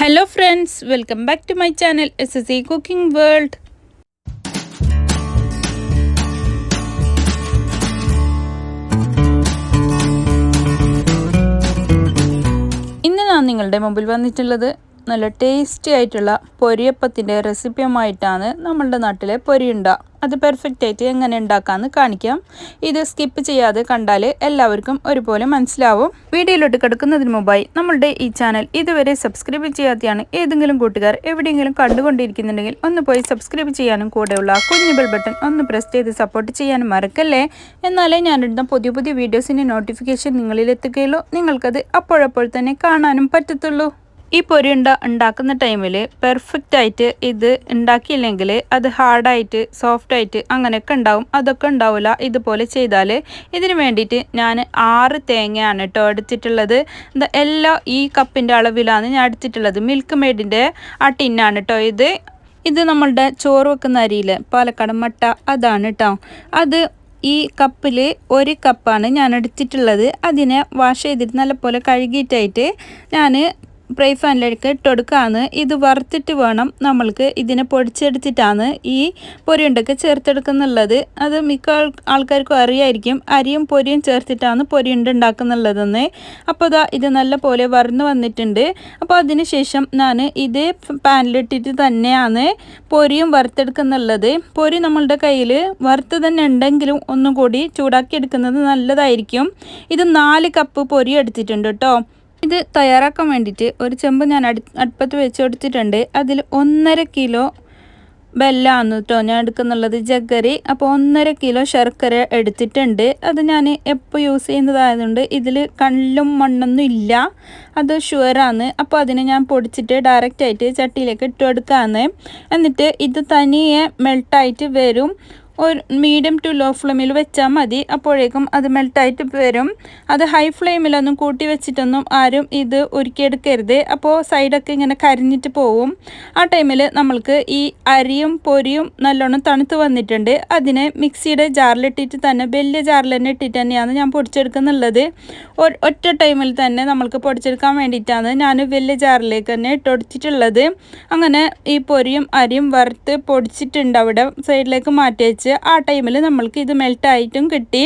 Hello friends, welcome back to my channel SSC Cooking World. ഇന്ന് ഞാൻ നിങ്ങളുടെ മുമ്പിൽ വന്നിട്ടുള്ളത് നല്ല ടേസ്റ്റി ആയിട്ടുള്ള പൊരിയപ്പത്തിൻ്റെ റെസിപ്പിയുമായിട്ടാണ്. നമ്മളുടെ നാട്ടിലെ പൊരിയുണ്ട അത് പെർഫെക്റ്റ് ആയിട്ട് എങ്ങനെ ഉണ്ടാക്കാമെന്ന് കാണിക്കാം. ഇത് സ്കിപ്പ് ചെയ്യാതെ കണ്ടാൽ എല്ലാവർക്കും ഒരുപോലെ മനസ്സിലാവും. വീഡിയോയിലോട്ട് കിടക്കുന്നതിന് മുമ്പായി നമ്മളുടെ ഈ ചാനൽ ഇതുവരെ സബ്സ്ക്രൈബ് ചെയ്യാതെയാണ് ഏതെങ്കിലും കൂട്ടുകാർ എവിടെയെങ്കിലും കണ്ടുകൊണ്ടിരിക്കുന്നുണ്ടെങ്കിൽ ഒന്ന് പോയി സബ്സ്ക്രൈബ് ചെയ്യാനും കൂടെയുള്ള കുഞ്ഞു ബെൽ ബട്ടൺ ഒന്ന് പ്രസ് ചെയ്ത് സപ്പോർട്ട് ചെയ്യാനും മറക്കല്ലേ. എന്നാലേ ഞാനിടുന്ന പുതിയ പുതിയ വീഡിയോസിൻ്റെ നോട്ടിഫിക്കേഷൻ നിങ്ങളിലെത്തുകയുള്ളൂ, നിങ്ങൾക്കത് അപ്പോഴപ്പോൾ തന്നെ കാണാനും പറ്റത്തുള്ളൂ. ഈ പൊരിയുണ്ട ഉണ്ടാക്കുന്ന ടൈമിൽ പെർഫെക്റ്റായിട്ട് ഇത് ഉണ്ടാക്കിയില്ലെങ്കിൽ അത് ഹാർഡായിട്ട് സോഫ്റ്റായിട്ട് അങ്ങനെയൊക്കെ ഉണ്ടാവും. അതൊക്കെ ഉണ്ടാവില്ല ഇതുപോലെ ചെയ്താൽ. ഇതിന് വേണ്ടിയിട്ട് ഞാൻ 6 തേങ്ങയാണ് കേട്ടോ എടുത്തിട്ടുള്ളത്. എല്ലാം ഈ കപ്പിൻ്റെ അളവിലാണ് ഞാൻ എടുത്തിട്ടുള്ളത്. മിൽക്ക് മെയ്ഡിൻ്റെ ആ ടിന്നാണ് കേട്ടോ ഇത് നമ്മളുടെ ചോറ് വെക്കുന്ന അരിയിൽ പാലക്കാട് മട്ട അതാണ് കേട്ടോ. അത് ഈ കപ്പിൽ 1 കപ്പാണ് ഞാൻ എടുത്തിട്ടുള്ളത്. അതിനെ വാഷ് ചെയ്തിട്ട് നല്ലപോലെ കഴുകിയിട്ടായിട്ട് ഞാൻ ഫ്രൈ പാനിലേക്ക് ഇട്ടുകൊടുക്കുകയാണ്. ഇത് വറുത്തിട്ട് വേണം നമ്മൾക്ക് ഇതിനെ പൊടിച്ചെടുത്തിട്ടാണ് ഈ പൊരിയുണ്ടൊക്കെ ചേർത്തെടുക്കുന്നുള്ളത്. അത് മിക്ക ആൾക്കാർക്കും അറിയായിരിക്കും. അരിയും പൊരിയും ചേർത്തിട്ടാണ് പൊരിയുണ്ട ഉണ്ടാക്കുന്നുള്ളതെന്ന്. അപ്പോൾ ഇത് നല്ല പോലെ വറന്ന് വന്നിട്ടുണ്ട്. അപ്പോൾ അതിന് ശേഷം ഞാൻ ഇതേ പാനിലിട്ടിട്ട് തന്നെയാണ് പൊരിയും വറുത്തെടുക്കുന്നുള്ളത്. പൊരി നമ്മളുടെ കയ്യിൽ വറുത്ത് തന്നെ ഉണ്ടെങ്കിലും ഒന്നും കൂടി ചൂടാക്കി എടുക്കുന്നത് നല്ലതായിരിക്കും. ഇത് 4 കപ്പ് പൊരി എടുത്തിട്ടുണ്ട് കേട്ടോ. ഇത് തയ്യാറാക്കാൻ വേണ്ടിയിട്ട് ഒരു ചെമ്പ് ഞാൻ അടുപ്പത്ത് വെച്ച് കൊടുത്തിട്ടുണ്ട്. അതിൽ 1.5 കിലോ വെല്ലമാണ് കേട്ടോ ഞാൻ എടുക്കുന്നുള്ളത്, ജഗ്ഗരി. അപ്പോൾ 1.5 കിലോ ശർക്കര എടുത്തിട്ടുണ്ട്. അത് ഞാൻ എപ്പോൾ യൂസ് ചെയ്യുന്നതായതുകൊണ്ട് ഇതിൽ കല്ലും മണ്ണൊന്നും ഇല്ല, അത് ഷുവറാണ്. അപ്പോൾ അതിനെ ഞാൻ പൊടിച്ചിട്ട് ഡയറക്റ്റായിട്ട് ചട്ടിയിലേക്ക് ഇട്ട് കൊടുക്കാമെന്ന്. എന്നിട്ട് ഇത് തനിയെ മെൽട്ടായിട്ട് വരും. ഒരു മീഡിയം ടു ലോ ഫ്ലെയിമിൽ വെച്ചാൽ മതി. അപ്പോഴേക്കും അത് മെൽട്ടായിട്ട് വരും. അത് ഹൈ ഫ്ലെയിമിലൊന്നും കൂട്ടി വെച്ചിട്ടൊന്നും ആരും ഇത് ഉരുക്കിയെടുക്കരുത്. അപ്പോൾ സൈഡൊക്കെ ഇങ്ങനെ കരിഞ്ഞിട്ട് പോവും. ആ ടൈമിൽ നമ്മൾക്ക് ഈ അരിയും പൊരിയും നല്ലോണം തണുത്ത് വന്നിട്ടുണ്ട്. അതിനെ മിക്സിയുടെ ജാറിലിട്ടിട്ട് തന്നെ, വലിയ ജാറിൽ തന്നെ ഇട്ടിട്ട് തന്നെയാണ് ഞാൻ പൊടിച്ചെടുക്കുന്നുള്ളത്. ഒറ്റ ടൈമിൽ തന്നെ നമ്മൾക്ക് പൊടിച്ചെടുക്കാൻ വേണ്ടിയിട്ടാണ് ഞാൻ വലിയ ജാറിലേക്ക് തന്നെ ഇട്ടുകൊടുത്തിട്ടുള്ളത്. അങ്ങനെ ഈ പൊരിയും അരിയും വറുത്ത് പൊടിച്ചിട്ടുണ്ട് അവിടെ സൈഡിലേക്ക് മാറ്റി വെച്ച്. ആ ടൈമിൽ നമ്മൾക്ക് ഇത് മെൽട്ടായിട്ടും കിട്ടി.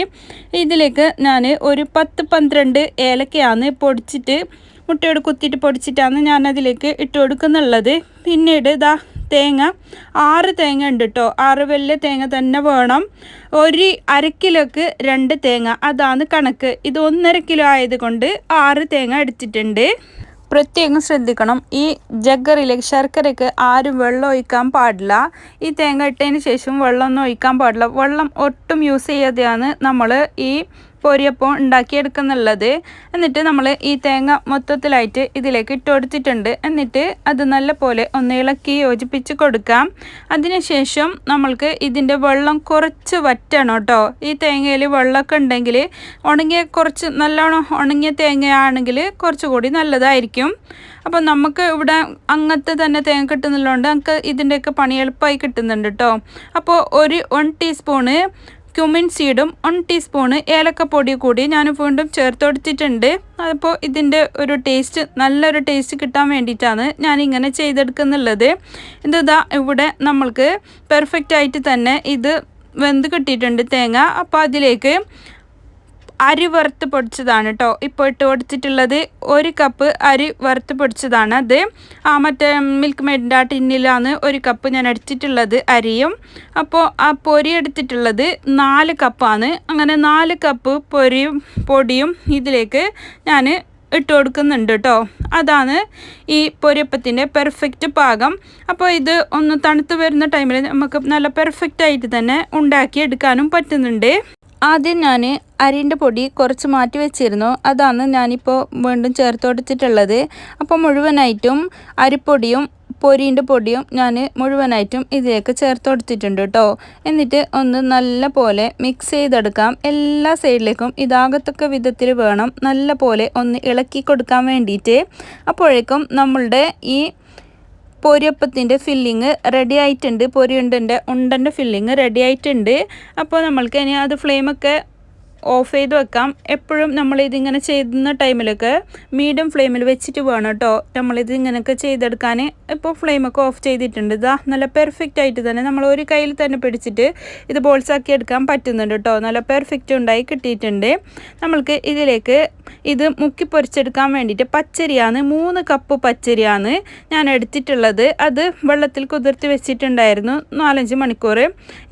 ഇതിലേക്ക് ഞാൻ ഒരു 10-12 ഏലക്കയാണ് പൊടിച്ചിട്ട് മുട്ടയോട് കുത്തിയിട്ട് പൊടിച്ചിട്ടാണ് ഞാൻ അതിലേക്ക് ഇട്ട് കൊടുക്കുന്നുള്ളത്. പിന്നീട് തേങ്ങ 6 തേങ്ങ ഉണ്ട് കേട്ടോ. 6 വലിയ തേങ്ങ തന്നെ വേണം. ഒരു 1/2 കിലോക്ക് 2 തേങ്ങ, അതാണ് കണക്ക്. ഇത് 1.5 കിലോ ആയതുകൊണ്ട് 6 തേങ്ങ എടുത്തിട്ടുണ്ട്. പ്രത്യേകം ശ്രദ്ധിക്കണം, ഈ ജഗ്ഗറിലേക്ക് ശർക്കരയ്ക്ക് ആരും വെള്ളം ഒഴിക്കാൻ പാടില്ല. ഈ തേങ്ങ ഇട്ടതിന് ശേഷം വെള്ളമൊന്നും ഒഴിക്കാൻ പാടില്ല. വെള്ളം ഒട്ടും യൂസ് ചെയ്യാതെയാണ് നമ്മൾ ഈ പൊരിയപ്പം ഉണ്ടാക്കിയെടുക്കുന്നുള്ളത്. എന്നിട്ട് നമ്മൾ ഈ തേങ്ങ മൊത്തത്തിലായിട്ട് ഇതിലേക്ക് ഇട്ട് കൊടുത്തിട്ടുണ്ട്. എന്നിട്ട് അത് നല്ല പോലെ ഒന്ന് ഇളക്കി യോജിപ്പിച്ച് കൊടുക്കാം. അതിനുശേഷം നമ്മൾക്ക് ഇതിൻ്റെ വെള്ളം കുറച്ച് വറ്റണം കേട്ടോ. ഈ തേങ്ങയിൽ വെള്ളമൊക്കെ ഉണ്ടെങ്കിൽ കുറച്ച് നല്ലോണം ഉണങ്ങിയ തേങ്ങയാണെങ്കിൽ കുറച്ചുകൂടി നല്ലതായിരിക്കും. അപ്പോൾ നമുക്ക് ഇവിടെ അങ്ങനത്തെ തന്നെ തേങ്ങ കിട്ടുന്നതുകൊണ്ട് നമുക്ക് ഇതിൻ്റെയൊക്കെ പണി എളുപ്പമായി കിട്ടുന്നുണ്ട് കേട്ടോ. അപ്പോൾ 1 ടീസ്പൂണ് ക്യുമിൻ സീഡും 1 ടീസ്പൂണ് ഏലക്കപ്പൊടി കൂടി ഞാൻ വീണ്ടും ചേർത്ത് കൊടുത്തിട്ടുണ്ട്. അപ്പോൾ ഇതിൻ്റെ ഒരു നല്ലൊരു ടേസ്റ്റ് കിട്ടാൻ വേണ്ടിയിട്ടാണ് ഞാനിങ്ങനെ ചെയ്തെടുക്കുന്നുള്ളത്. ഇവിടെ നമ്മൾക്ക് പെർഫെക്റ്റായിട്ട് തന്നെ ഇത് വെന്ത് കിട്ടിയിട്ടുണ്ട് തേങ്ങ. അപ്പോൾ അതിലേക്ക് അരി വറുത്ത് പൊടിച്ചതാണ് കേട്ടോ ഇപ്പോൾ ഇട്ട് കൊടുത്തിട്ടുള്ളത്. 1 കപ്പ് അരി വറുത്ത് പൊടിച്ചതാണ്. അത് മറ്റേ മിൽക്ക് മെയ്ഡിൻ്റെ ആ ടിന്നിലാണ് 1 കപ്പ് ഞാൻ എടുത്തിട്ടുള്ളത് അരിയും. അപ്പോൾ ആ പൊരി എടുത്തിട്ടുള്ളത് 4 കപ്പാണ്. അങ്ങനെ 4 കപ്പ് പൊടിയും ഇതിലേക്ക് ഞാൻ ഇട്ട് കൊടുക്കുന്നുണ്ട് കേട്ടോ. അതാണ് ഈ പൊരിയപ്പത്തിൻ്റെ പെർഫെക്റ്റ് പാകം. അപ്പോൾ ഇത് ഒന്ന് തണുത്ത് വരുന്ന ടൈമിൽ നമുക്ക് നല്ല പെർഫെക്റ്റായിട്ട് തന്നെ ഉണ്ടാക്കിയെടുക്കാനും പറ്റുന്നുണ്ട്. ആദ്യം ഞാൻ അരിൻ്റെ പൊടി കുറച്ച് മാറ്റി വെച്ചിരുന്നു, അതാണ് ഞാനിപ്പോൾ വീണ്ടും ചേർത്ത് കൊടുത്തിട്ടുള്ളത്. അപ്പോൾ മുഴുവനായിട്ടും അരിപ്പൊടിയും പൊരിൻ്റെ പൊടിയും ഞാൻ മുഴുവനായിട്ടും ഇതിലേക്ക് ചേർത്ത് കൊടുത്തിട്ടുണ്ട് കേട്ടോ. എന്നിട്ട് ഒന്ന് നല്ല പോലെ മിക്സ് ചെയ്തെടുക്കാം. എല്ലാ സൈഡിലേക്കും ഇതാകത്തക്ക വിധത്തിൽ വേണം നല്ല പോലെ ഒന്ന് ഇളക്കി കൊടുക്കാൻ വേണ്ടിയിട്ട്. അപ്പോഴേക്കും നമ്മളുടെ ഈ പൊരിയപ്പത്തിൻ്റെ ഫില്ലിങ് റെഡി ആയിട്ടുണ്ട്. ഉണ്ടൻ്റെ ഫില്ലിങ് റെഡി ആയിട്ടുണ്ട്. അപ്പോൾ നമ്മൾക്ക് ഇനി അത് ഫ്ലെയിമൊക്കെ ഓഫ് ചെയ്ത് വെക്കാം. എപ്പോഴും നമ്മളിതിങ്ങനെ ചെയ്യുന്ന ടൈമിലൊക്കെ മീഡിയം ഫ്ലെയിമിൽ വെച്ചിട്ട് വേണം കേട്ടോ നമ്മളിത് ഇങ്ങനെയൊക്കെ ചെയ്തെടുക്കാൻ. ഇപ്പോൾ ഫ്ലെയിമൊക്കെ ഓഫ് ചെയ്തിട്ടുണ്ട്. ഇതാ നല്ല പെർഫെക്റ്റ് ആയിട്ട് തന്നെ നമ്മൾ ഒരു കയ്യിൽ തന്നെ പിടിച്ചിട്ട് ഇത് ബോൾസാക്കി എടുക്കാൻ പറ്റുന്നുണ്ട് കേട്ടോ. നല്ല പെർഫെക്റ്റ് ഉണ്ടായി കിട്ടിയിട്ടുണ്ട്. നമ്മൾക്ക് ഇതിലേക്ക് ഇത് മുക്കി പൊരിച്ചെടുക്കാൻ വേണ്ടിയിട്ട് പച്ചരിയാണ്, 3 കപ്പ് പച്ചരിയാണ് ഞാൻ എടുത്തിട്ടുള്ളത്. അത് വെള്ളത്തിൽ കുതിർത്തി വെച്ചിട്ടുണ്ടായിരുന്നു 4-5 മണിക്കൂർ.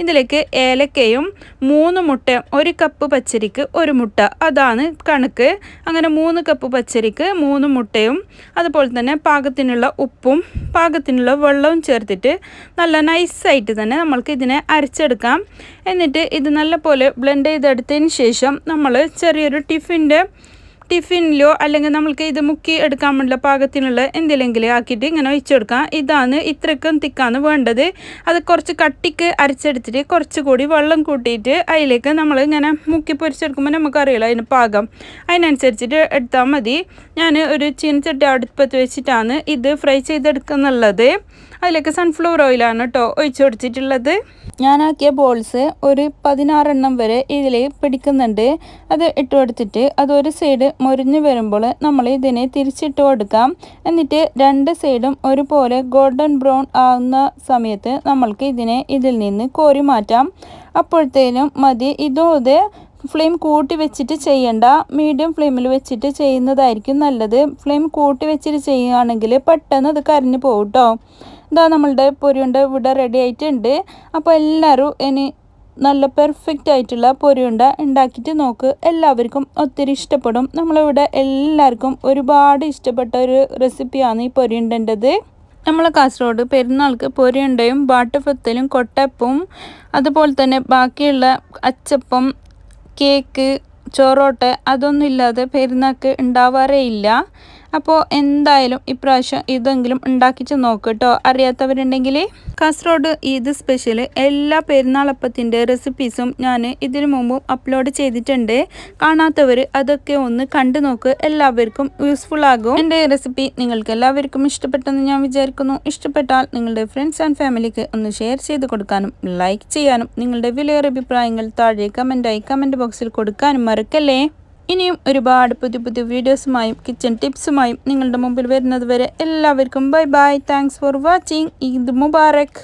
ഇതിലേക്ക് ഏലക്കയും 3 മുട്ട, 1 കപ്പ് പച്ചരിക്ക് 1 മുട്ട, അതാണ് കണക്ക്. അങ്ങനെ 3 കപ്പ് പച്ചരിക്ക് 3 മുട്ടയും അതുപോലെ തന്നെ പാകത്തിനുള്ള ഉപ്പും പാകത്തിനുള്ള വെള്ളവും ചേർത്തിട്ട് നല്ല നൈസായിട്ട് തന്നെ നമ്മൾക്ക് ഇതിനെ അരച്ചെടുക്കാം. എന്നിട്ട് ഇത് നല്ലപോലെ ബ്ലെൻഡ് ചെയ്തെടുത്തതിന് ശേഷം നമ്മൾ ചെറിയൊരു ടിഫിനിലോ അല്ലെങ്കിൽ നമ്മൾക്ക് ഇത് മുക്കി എടുക്കാൻ വേണ്ടിയുള്ള പാകത്തിനുള്ള എന്തെങ്കിലും ആക്കിയിട്ട് ഇങ്ങനെ ഒഴിച്ചു കൊടുക്കാം. ഇതാണ് ഇത്രയ്ക്കും തിക്കാണ് വേണ്ടത്. അത് കുറച്ച് കട്ടിക്ക് അരച്ചെടുത്തിട്ട് കുറച്ചുകൂടി വെള്ളം കൂട്ടിയിട്ട് അതിലേക്ക് നമ്മൾ ഇങ്ങനെ മുക്കി പൊരിച്ചെടുക്കുമ്പോൾ നമുക്കറിയില്ല അതിന് പാകം, അതിനനുസരിച്ചിട്ട് എടുത്താൽ മതി. ഞാൻ ഒരു ചീനച്ചട്ടി അടുപ്പത്ത് വെച്ചിട്ടാണ് ഇത് ഫ്രൈ ചെയ്തെടുക്കുന്നുള്ളത്. അതിലേക്ക് സൺഫ്ലവർ ഓയിലാണ് കേട്ടോ ഒഴിച്ചു കൊടുത്തിട്ടുള്ളത്. ഞാനാക്കിയ ബോൾസ് ഒരു 16 എണ്ണം വരെ ഇതിൽ പിടിക്കുന്നുണ്ട്. അത് ഇട്ട് കൊടുത്തിട്ട് അതൊരു സൈഡ് മൊരിഞ്ഞ് വരുമ്പോൾ നമ്മൾ ഇതിനെ തിരിച്ചിട്ട് കൊടുക്കാം. എന്നിട്ട് 2 സൈഡും ഒരുപോലെ ഗോൾഡൻ ബ്രൗൺ ആവുന്ന സമയത്ത് നമ്മൾക്ക് ഇതിനെ ഇതിൽ നിന്ന് കോരി മാറ്റാം. അപ്പോഴത്തേനും മതി. ഇതോടെ ഫ്ലെയിം കൂട്ടി വെച്ചിട്ട് ചെയ്യണ്ട, മീഡിയം ഫ്ലെയിമിൽ വെച്ചിട്ട് ചെയ്യുന്നതായിരിക്കും നല്ലത്. ഫ്ലെയിം കൂട്ടി വെച്ചിട്ട് ചെയ്യുകയാണെങ്കിൽ പെട്ടെന്ന് അത് കരിഞ്ഞു പോകും കേട്ടോ. ഇതാ നമ്മളുടെ പൊരിയുണ്ട ഇവിടെ റെഡി ആയിട്ടുണ്ട്. അപ്പോൾ എല്ലാവരും ഇനി നല്ല പെർഫെക്റ്റ് ആയിട്ടുള്ള പൊരിയുണ്ട ഉണ്ടാക്കിയിട്ട് നോക്ക്. എല്ലാവർക്കും ഒത്തിരി ഇഷ്ടപ്പെടും. നമ്മളിവിടെ എല്ലാവർക്കും ഒരുപാട് ഇഷ്ടപ്പെട്ട ഒരു റെസിപ്പിയാണ് ഈ പൊരിയുണ്ടേണ്ടത്. നമ്മളെ കാസർഗോഡ് പെരുന്നാൾക്ക് പൊരിയുണ്ടയും ബാട്ടുഫത്തലും കൊട്ടപ്പവും അതുപോലെ തന്നെ ബാക്കിയുള്ള അച്ചപ്പം, കേക്ക്, ചോറോട്ട് അതൊന്നും ഇല്ലാതെ പെരുന്നാൾക്ക് ഉണ്ടാവാറേ ഇല്ല. അപ്പോൾ എന്തായാലും ഇപ്രാവശ്യം ഇതെങ്കിലും ഉണ്ടാക്കിയിട്ട് നോക്ക് കേട്ടോ. അറിയാത്തവരുണ്ടെങ്കിൽ കാസർഗോഡ് ഈദ് സ്പെഷ്യൽ എല്ലാ പെരുന്നാളപ്പത്തിൻ്റെ റെസിപ്പീസും ഞാൻ ഇതിനു മുമ്പും അപ്ലോഡ് ചെയ്തിട്ടുണ്ട്. കാണാത്തവർ അതൊക്കെ ഒന്ന് കണ്ടു നോക്ക്, എല്ലാവർക്കും യൂസ്ഫുൾ ആകും. എൻ്റെ റെസിപ്പി നിങ്ങൾക്ക് എല്ലാവർക്കും ഇഷ്ടപ്പെട്ടെന്ന് ഞാൻ വിചാരിക്കുന്നു. ഇഷ്ടപ്പെട്ടാൽ നിങ്ങളുടെ ഫ്രണ്ട്സ് ആൻഡ് ഫാമിലിക്ക് ഒന്ന് ഷെയർ ചെയ്ത് കൊടുക്കാനും ലൈക്ക് ചെയ്യാനും നിങ്ങളുടെ വിലയേറിയ അഭിപ്രായങ്ങൾ താഴെ കമൻറ്റ് ബോക്സിൽ കൊടുക്കാനും മറക്കല്ലേ. ഇനിയും ഒരുപാട് പുതിയ വീഡിയോസുമായും കിച്ചൺ ടിപ്സുമായും നിങ്ങളുടെ മുമ്പിൽ വരുന്നത് വരെ എല്ലാവർക്കും bye bye. Thanks for watching. Eid Mubarak.